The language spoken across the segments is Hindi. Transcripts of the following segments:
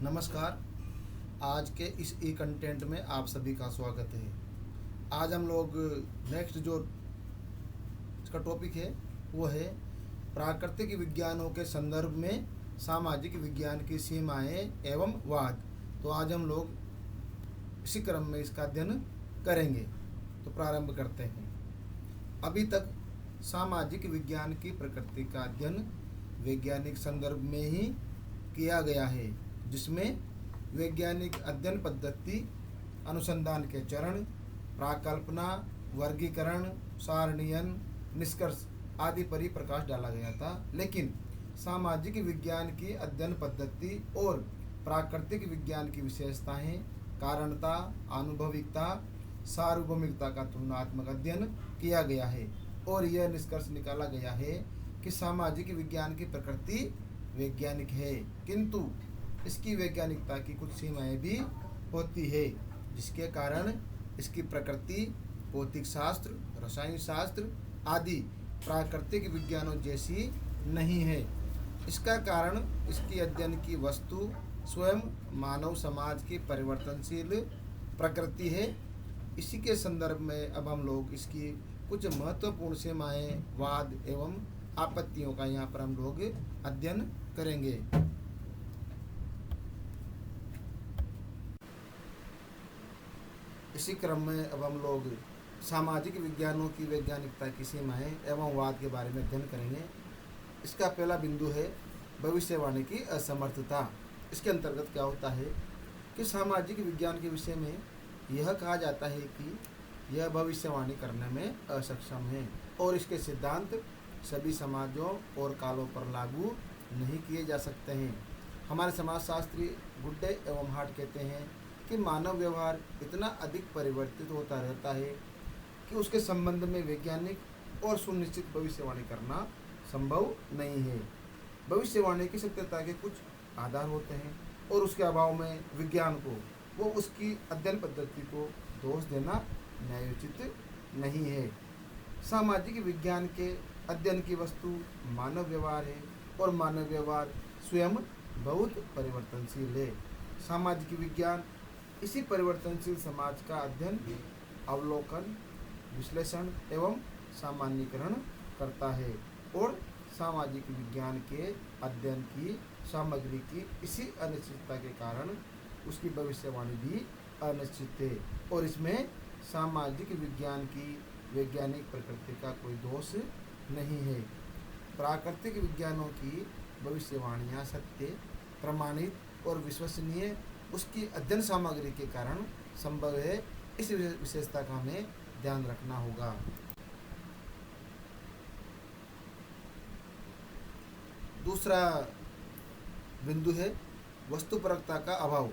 नमस्कार। आज के इस ई कंटेंट में आप सभी का स्वागत है। आज हम लोग नेक्स्ट जो इसका टॉपिक है वो है प्राकृतिक विज्ञानों के संदर्भ में सामाजिक विज्ञान की सीमाएं एवं वाद। तो आज हम लोग इसी क्रम में इसका अध्ययन करेंगे। तो प्रारंभ करते हैं। अभी तक सामाजिक विज्ञान की प्रकृति का अध्ययन वैज्ञानिक संदर्भ में ही किया गया है, जिसमें वैज्ञानिक अध्ययन पद्धति, अनुसंधान के चरण, प्राकल्पना, वर्गीकरण, सारणीयन, निष्कर्ष आदि पर ही प्रकाश डाला गया था। लेकिन सामाजिक विज्ञान की अध्ययन पद्धति और प्राकृतिक विज्ञान की विशेषताएं, कारणता, आनुभविकता, सार्वभौमिकता का तुलनात्मक अध्ययन किया गया है और यह निष्कर्ष निकाला गया है कि सामाजिक विज्ञान की प्रकृति वैज्ञानिक है, किंतु इसकी वैज्ञानिकता की कुछ सीमाएं भी होती है, जिसके कारण इसकी प्रकृति भौतिक शास्त्र, रसायन शास्त्र आदि प्राकृतिक विज्ञानों जैसी नहीं है। इसका कारण इसकी अध्ययन की वस्तु स्वयं मानव समाज की परिवर्तनशील प्रकृति है। इसी के संदर्भ में अब हम लोग इसकी कुछ महत्वपूर्ण सीमाएं, वाद एवं आपत्तियों का यहाँ पर हम लोग अध्ययन करेंगे। इसी क्रम में अब हम लोग सामाजिक विज्ञानों की वैज्ञानिकता की सीमाएं एवं वाद के बारे में अध्ययन करेंगे। इसका पहला बिंदु है भविष्यवाणी की असमर्थता। इसके अंतर्गत क्या होता है कि सामाजिक विज्ञान के विषय में यह कहा जाता है कि यह भविष्यवाणी करने में असक्षम है और इसके सिद्धांत सभी समाजों और कालों पर लागू नहीं किए जा सकते हैं। हमारे समाजशास्त्री गुड्डे एवं हार्ट कहते हैं कि मानव व्यवहार इतना अधिक परिवर्तित होता रहता है कि उसके संबंध में वैज्ञानिक और सुनिश्चित भविष्यवाणी करना संभव नहीं है। भविष्यवाणी की सत्यता के कुछ आधार होते हैं और उसके अभाव में विज्ञान को वो उसकी अध्ययन पद्धति को दोष देना न्यायोचित नहीं है। सामाजिक विज्ञान के अध्ययन की वस्तु मानव व्यवहार है और मानव व्यवहार स्वयं बहुत परिवर्तनशील है। सामाजिक विज्ञान इसी परिवर्तनशील समाज का अध्ययन, अवलोकन, विश्लेषण एवं सामान्यीकरण करता है और सामाजिक विज्ञान के अध्ययन की सामग्री की इसी अनिश्चितता के कारण उसकी भविष्यवाणी भी अनिश्चित है और इसमें सामाजिक विज्ञान की वैज्ञानिक प्रकृति का कोई दोष नहीं है। प्राकृतिक विज्ञानों की भविष्यवाणियाँ सत्य, प्रमाणित और विश्वसनीय उसकी अध्ययन सामग्री के कारण संभव है। इस विशेषता का हमें ध्यान रखना होगा। दूसरा बिंदु है वस्तुपरकता का अभाव।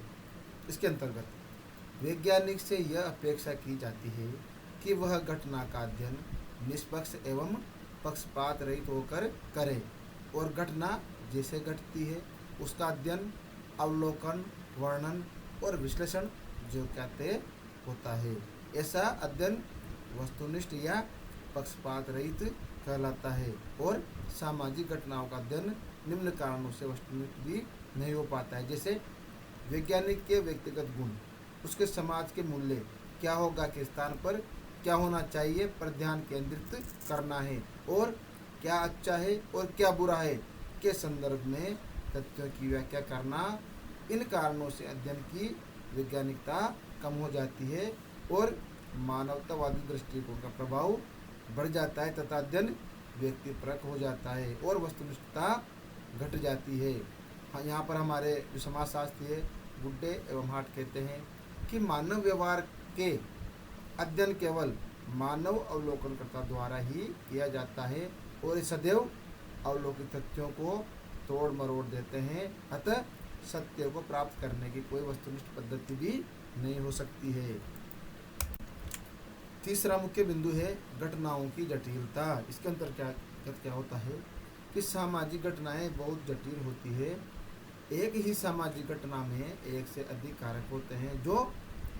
इसके अंतर्गत वैज्ञानिक से यह अपेक्षा की जाती है कि वह घटना का अध्ययन निष्पक्ष एवं पक्षपात रहित होकर करे और घटना जैसे घटती है उसका अध्ययन, अवलोकन, वर्णन और विश्लेषण जो कहते होता है। ऐसा अध्ययन वस्तुनिष्ठ या पक्षपात रहित कहलाता है और सामाजिक घटनाओं का अध्ययन निम्न कारणों से वस्तुनिष्ठ भी नहीं हो पाता है, जैसे वैज्ञानिक के व्यक्तिगत गुण, उसके समाज के मूल्य, क्या होगा के स्थान पर क्या होना चाहिए पर ध्यान केंद्रित करना है और क्या अच्छा है और क्या बुरा है के संदर्भ में तथ्यों की व्याख्या करना। इन कारणों से अध्ययन की वैज्ञानिकता कम हो जाती है और मानवतावादी दृष्टिकोण का प्रभाव बढ़ जाता है तथा अध्ययन व्यक्तिपरक हो जाता है और वस्तुनिष्ठता घट जाती है। हाँ, यहाँ पर हमारे जो समाजशास्त्री है गुड्डे एवं हार्ट कहते हैं कि मानव व्यवहार के अध्ययन केवल मानव अवलोकनकर्ता द्वारा ही किया जाता है और सदैव अवलोकित तथ्यों को तोड़ मरोड़ देते हैं। अतः सत्य को प्राप्त करने की कोई वस्तुनिष्ठ पद्धति भी नहीं हो सकती है। तीसरा मुख्य बिंदु है घटनाओं की जटिलता। इसके अंतर्गत क्या होता है कि सामाजिक घटनाएं बहुत जटिल होती है। एक ही सामाजिक घटना में एक से अधिक कारक होते हैं जो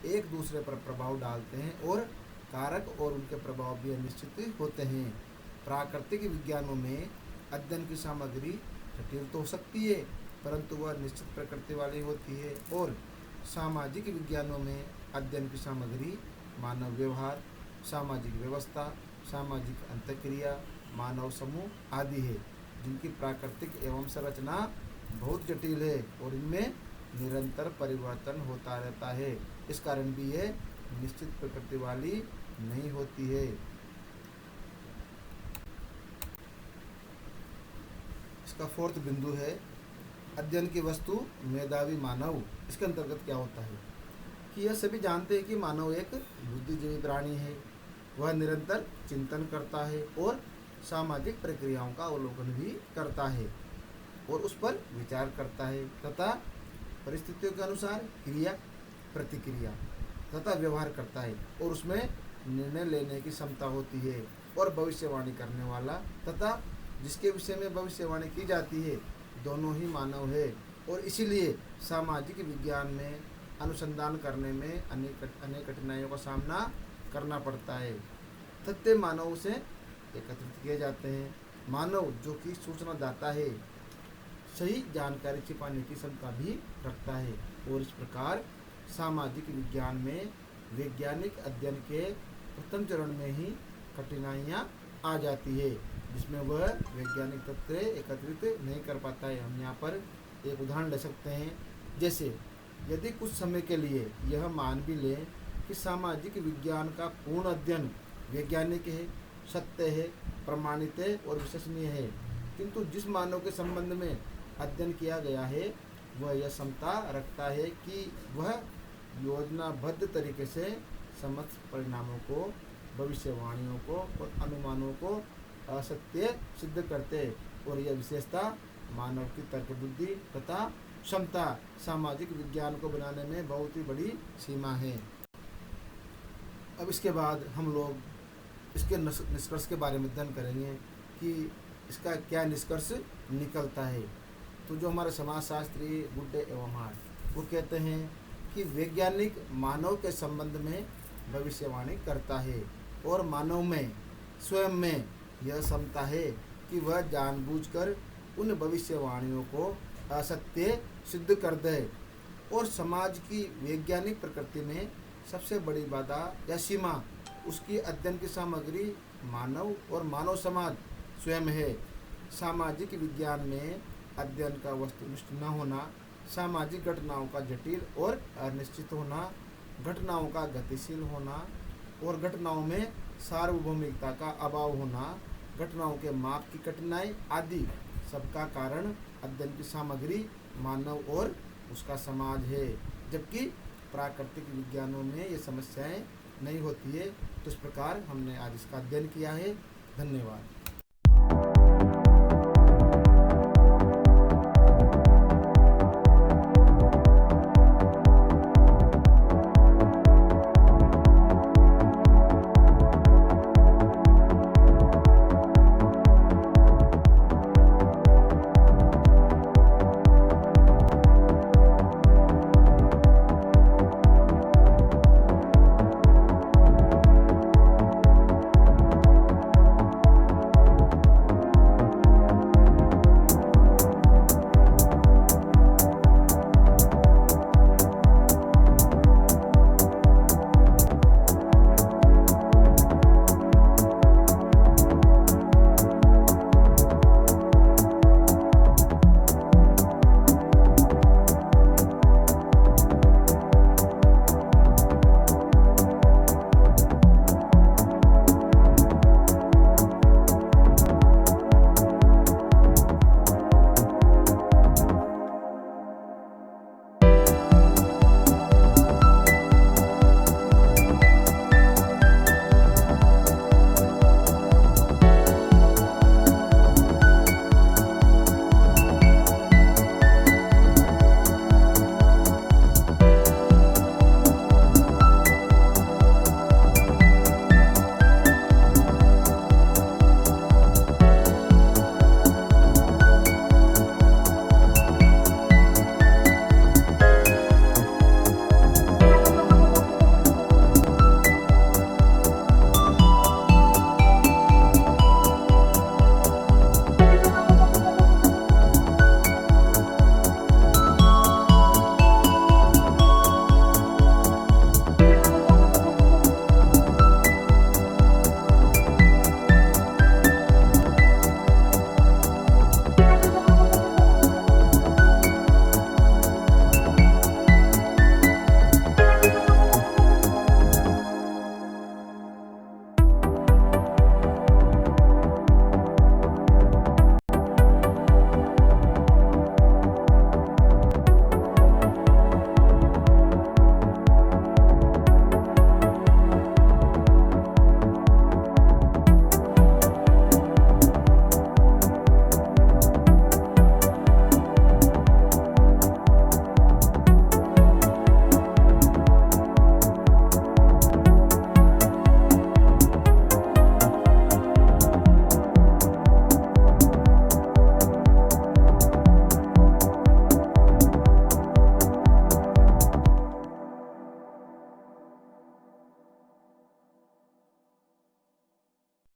एक दूसरे पर प्रभाव डालते हैं और कारक और उनके प्रभाव भी अनिश्चित होते हैं। प्राकृतिक विज्ञानों में अध्ययन की सामग्री जटिल तो हो सकती है परंतु वह निश्चित प्रकृति वाली होती है। और सामाजिक विज्ञानों में अध्ययन की सामग्री मानव व्यवहार, सामाजिक व्यवस्था, सामाजिक अंतःक्रिया, मानव समूह आदि है, जिनकी प्राकृतिक एवं संरचना बहुत जटिल है और इनमें निरंतर परिवर्तन होता रहता है। इस कारण भी यह निश्चित प्रकृति वाली नहीं होती है। इसका फोर्थ बिंदु है अध्ययन की वस्तु मेधावी मानव। इसके अंतर्गत क्या होता है कि यह सभी जानते हैं कि मानव एक बुद्धिजीवी प्राणी है। वह निरंतर चिंतन करता है और सामाजिक प्रक्रियाओं का अवलोकन भी करता है और उस पर विचार करता है तथा परिस्थितियों के अनुसार क्रिया, प्रतिक्रिया तथा व्यवहार करता है और उसमें निर्णय लेने की क्षमता होती है। और भविष्यवाणी करने वाला तथा जिसके विषय में भविष्यवाणी की जाती है दोनों ही मानव है। और इसीलिए सामाजिक विज्ञान में अनुसंधान करने में अनेक कठिनाइयों का सामना करना पड़ता है। तथ्य मानव से एकत्रित किए जाते हैं। मानव जो कि सूचना दाता है, सही जानकारी छिपाने की क्षमता भी रखता है। और इस प्रकार सामाजिक विज्ञान में वैज्ञानिक अध्ययन के प्रथम चरण में ही कठिनाइयाँ आ जाती है, जिसमें वह वैज्ञानिक तथ्य एकत्रित नहीं कर पाता है। हम यहाँ पर एक उदाहरण ले सकते हैं। जैसे यदि कुछ समय के लिए यह मान भी लें कि सामाजिक विज्ञान का पूर्ण अध्ययन वैज्ञानिक है, सत्य है, प्रमाणित है और विश्वसनीय है, किंतु जिस मानव के संबंध में अध्ययन किया गया है वह यह क्षमता रखता है कि वह योजनाबद्ध तरीके से समस्त परिणामों को, भविष्यवाणियों को और अनुमानों को असत्य सिद्ध करते हैं। और यह विशेषता मानव की तर्क बुद्धि तथा क्षमता सामाजिक विज्ञान को बनाने में बहुत ही बड़ी सीमा है। अब इसके बाद हम लोग इसके निष्कर्ष के बारे में अध्ययन करेंगे कि इसका क्या निष्कर्ष निकलता है। तो जो हमारे समाजशास्त्री गुड्डे एवं हार्ट वो कहते हैं कि वैज्ञानिक मानव के संबंध में भविष्यवाणी करता है और मानव में स्वयं में यह क्षमता है कि वह जानबूझकर उन भविष्यवाणियों को असत्य सिद्ध कर दे। और समाज की वैज्ञानिक प्रकृति में सबसे बड़ी बाधा या सीमा उसकी अध्ययन की सामग्री मानव और मानव समाज स्वयं है। सामाजिक विज्ञान में अध्ययन का वस्तुनिष्ठ न होना, सामाजिक घटनाओं का जटिल और अनिश्चित होना, घटनाओं का गतिशील होना और घटनाओं में सार्वभौमिकता का अभाव होना, घटनाओं के माप की कठिनाई आदि सबका कारण अध्ययन की सामग्री मानव और उसका समाज है। जबकि प्राकृतिक विज्ञानों में ये समस्याएं नहीं होती है। तो इस प्रकार हमने आज इसका अध्ययन किया है। धन्यवाद।